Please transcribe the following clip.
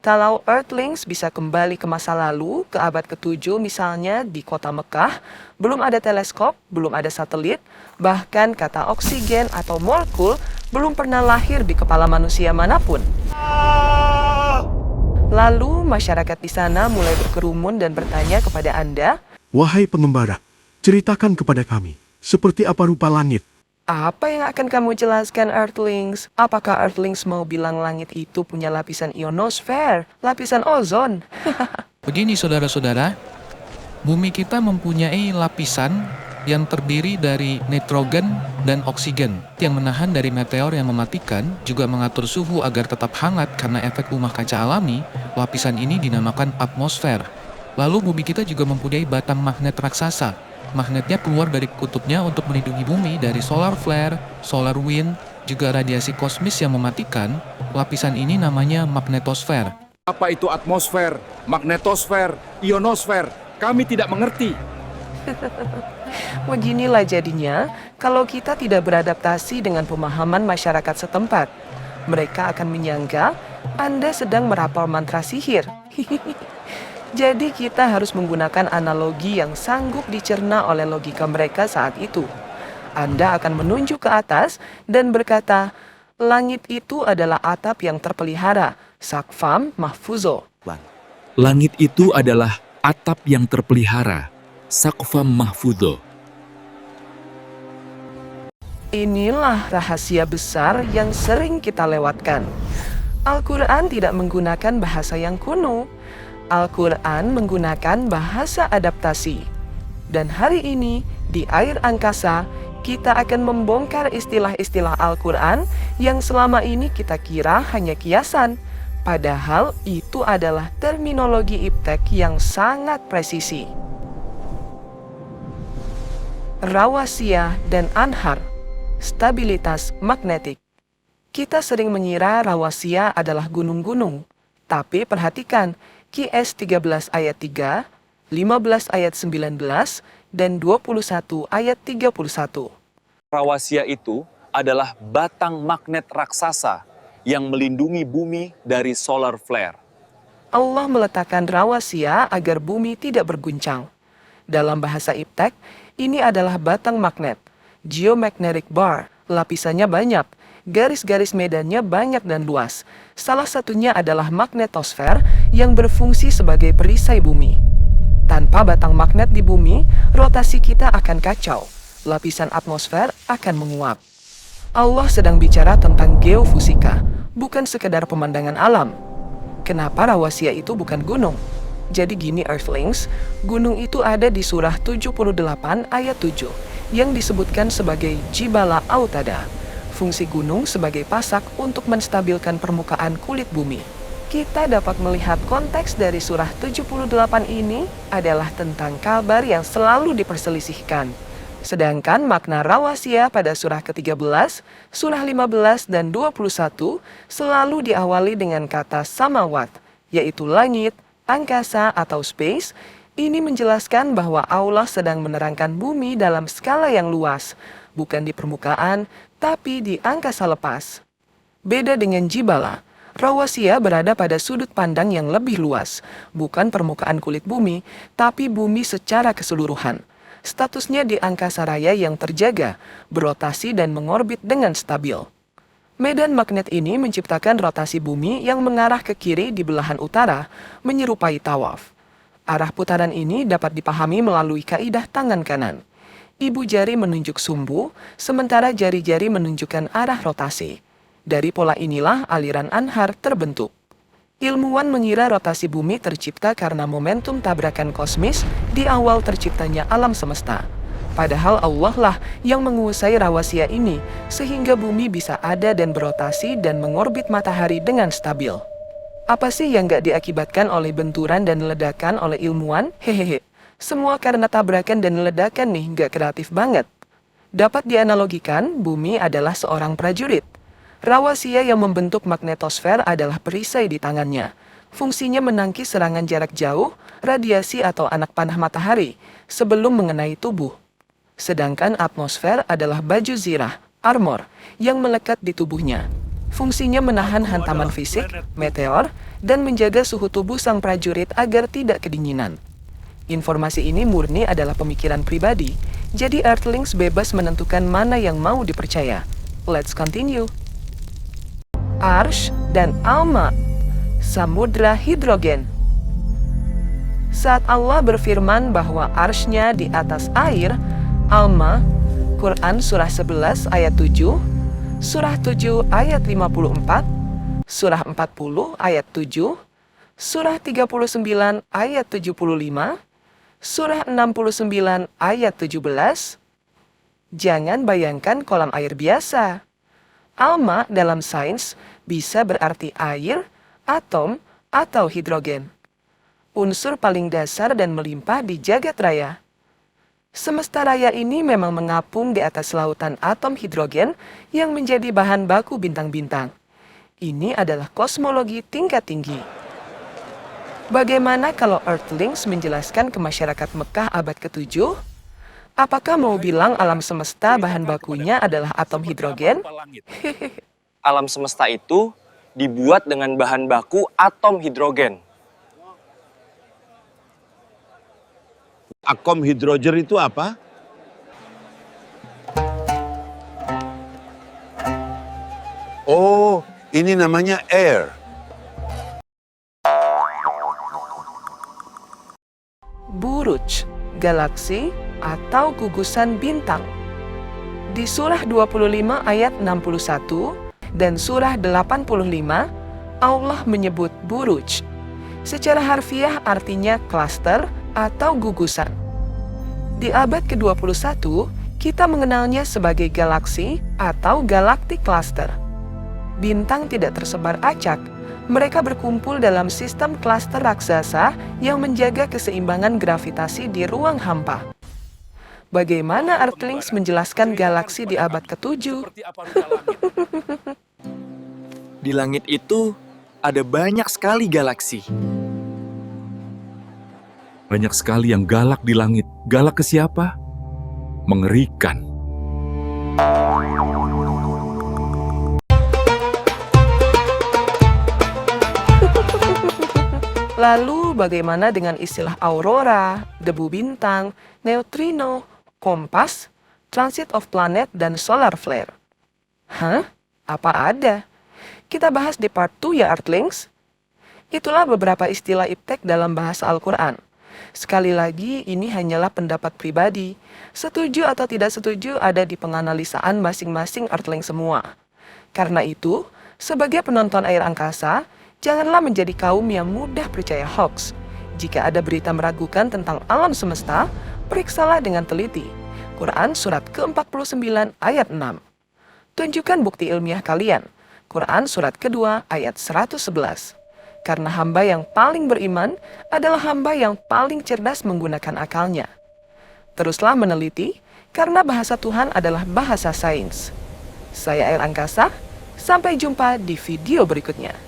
Kalau Earthlings bisa kembali ke masa lalu, ke abad ke-7 misalnya di kota Mekah, belum ada teleskop, belum ada satelit, bahkan kata oksigen atau molekul belum pernah lahir di kepala manusia manapun. Lalu masyarakat di sana mulai berkerumun dan bertanya kepada Anda, Wahai pengembara, ceritakan kepada kami, seperti apa rupa langit? apa yang akan kamu jelaskan, Earthlings? Apakah Earthlings mau bilang langit itu punya lapisan ionosfer, lapisan ozon? Begini saudara-saudara, bumi kita mempunyai lapisan yang terdiri dari nitrogen dan oksigen yang menahan dari meteor yang mematikan, juga mengatur suhu agar tetap hangat karena efek rumah kaca alami. Lapisan ini dinamakan atmosfer. Lalu bumi kita juga mempunyai batang magnet raksasa. Magnetnya keluar dari kutubnya untuk melindungi bumi dari solar flare, solar wind, juga radiasi kosmis yang mematikan. Lapisan ini namanya magnetosfer. Apa itu atmosfer, magnetosfer, ionosfer? Kami tidak mengerti. Beginilah jadinya, kalau kita tidak beradaptasi dengan pemahaman masyarakat setempat. Mereka akan menyangka Anda sedang merapal mantra sihir. Jadi kita harus menggunakan analogi yang sanggup dicerna oleh logika mereka saat itu. Anda akan menunjuk ke atas dan berkata, langit itu adalah atap yang terpelihara, Sakfam Mahfuzo. Langit itu adalah atap yang terpelihara, Sakfam Mahfudho. Inilah rahasia besar yang sering kita lewatkan. Al-Quran tidak menggunakan bahasa yang kuno. Al-Quran menggunakan bahasa adaptasi. Dan hari ini, di air angkasa, kita akan membongkar istilah-istilah Al-Quran yang selama ini kita kira hanya kiasan. Padahal itu adalah terminologi iptek yang sangat presisi. Rawasiyah dan anhar, stabilitas magnetik. Kita sering mengira rawasiyah adalah gunung-gunung. Tapi perhatikan, QS 13 ayat 3, 15 ayat 19, dan 21 ayat 31. Rawasya itu adalah batang magnet raksasa yang melindungi bumi dari solar flare. Allah meletakkan rawasya agar bumi tidak berguncang. Dalam bahasa iptek, ini adalah batang magnet, geomagnetic bar, lapisannya banyak, garis-garis medannya banyak dan luas. Salah satunya adalah magnetosfer yang berfungsi sebagai perisai bumi. Tanpa batang magnet di bumi, rotasi kita akan kacau. Lapisan atmosfer akan menguap. Allah sedang bicara tentang geofisika, bukan sekedar pemandangan alam. Kenapa rawasya itu bukan gunung? Jadi gini Earthlings, gunung itu ada di surah 78 ayat 7 yang disebutkan sebagai Jibala Autada. Fungsi gunung sebagai pasak untuk menstabilkan permukaan kulit bumi. Kita dapat melihat konteks dari surah 78 ini adalah tentang kabar yang selalu diperselisihkan. Sedangkan makna rawasya pada surah ke-13, surah 15 dan 21 selalu diawali dengan kata samawat, yaitu langit, angkasa atau space. Ini menjelaskan bahwa Allah sedang menerangkan bumi dalam skala yang luas, bukan di permukaan, tapi di angkasa lepas. Beda dengan Jibala, rawasya berada pada sudut pandang yang lebih luas, bukan permukaan kulit bumi, tapi bumi secara keseluruhan. Statusnya di angkasa raya yang terjaga, berotasi dan mengorbit dengan stabil. Medan magnet ini menciptakan rotasi bumi yang mengarah ke kiri di belahan utara, menyerupai tawaf. Arah putaran ini dapat dipahami melalui kaidah tangan kanan. Ibu jari menunjuk sumbu, sementara jari-jari menunjukkan arah rotasi. Dari pola inilah aliran anhar terbentuk. Ilmuwan mengira rotasi bumi tercipta karena momentum tabrakan kosmis di awal terciptanya alam semesta. Padahal Allah lah yang menguasai rawasya ini, sehingga bumi bisa ada dan berotasi dan mengorbit matahari dengan stabil. Apa sih yang gak diakibatkan oleh benturan dan ledakan oleh ilmuwan? Hehehe. Semua karena tabrakan dan ledakan nih, gak kreatif banget. Dapat dianalogikan, bumi adalah seorang prajurit. Rawasya yang membentuk magnetosfer adalah perisai di tangannya. Fungsinya menangkis serangan jarak jauh, radiasi atau anak panah matahari, sebelum mengenai tubuh. Sedangkan atmosfer adalah baju zirah, armor, yang melekat di tubuhnya. Fungsinya menahan hantaman fisik, meteor, dan menjaga suhu tubuh sang prajurit agar tidak kedinginan. Informasi ini murni adalah pemikiran pribadi, jadi Earthlings bebas menentukan mana yang mau dipercaya. Let's continue. Arsh dan Alma, samudra hidrogen. Saat Allah berfirman bahwa arsy-Nya di atas air, Alma, Quran Surah 11 ayat 7, Surah 7 ayat 54, Surah 40 ayat 7, Surah 39 ayat 75, Surah 69 ayat 17. Jangan bayangkan kolam air biasa. Alma dalam sains bisa berarti air, atom, atau hidrogen. Unsur paling dasar dan melimpah di jagat raya. Semesta raya ini memang mengapung di atas lautan atom hidrogen yang menjadi bahan baku bintang-bintang. Ini adalah kosmologi tingkat tinggi. Bagaimana kalau Earthlings menjelaskan ke masyarakat Mekah abad ke-7? Apakah mau bilang alam semesta bahan bakunya adalah atom hidrogen? Alam semesta itu dibuat dengan bahan baku atom hidrogen. Atom hidrogen itu apa? Oh, ini namanya air. Buruj, galaksi, atau gugusan bintang. Di surah 25 ayat 61 dan surah 85, Allah menyebut buruj. Secara harfiah artinya klaster atau gugusan. Di abad ke-21, kita mengenalnya sebagai galaksi atau galactic cluster. Bintang tidak tersebar acak, mereka berkumpul dalam sistem klaster raksasa yang menjaga keseimbangan gravitasi di ruang hampa. Bagaimana Earthlings menjelaskan galaksi di abad ke-7? Di langit itu ada banyak sekali galaksi. Banyak sekali yang galak di langit. Galak ke siapa? Mengerikan. Lalu bagaimana dengan istilah aurora, debu bintang, neutrino, kompas, transit of planet, dan solar flare? Hah? Apa ada? Kita bahas di part 2 ya Earthlings. Itulah beberapa istilah iptek dalam bahasa Al-Quran. Sekali lagi, ini hanyalah pendapat pribadi. Setuju atau tidak setuju ada di penganalisaan masing-masing Earthling semua. Karena itu, sebagai penonton air angkasa, janganlah menjadi kaum yang mudah percaya hoax. Jika ada berita meragukan tentang alam semesta, periksalah dengan teliti. Quran surat ke-49 ayat 6. Tunjukkan bukti ilmiah kalian. Quran surat kedua ayat 111. Karena hamba yang paling beriman adalah hamba yang paling cerdas menggunakan akalnya. Teruslah meneliti, karena bahasa Tuhan adalah bahasa sains. Saya Air Angkasa, sampai jumpa di video berikutnya.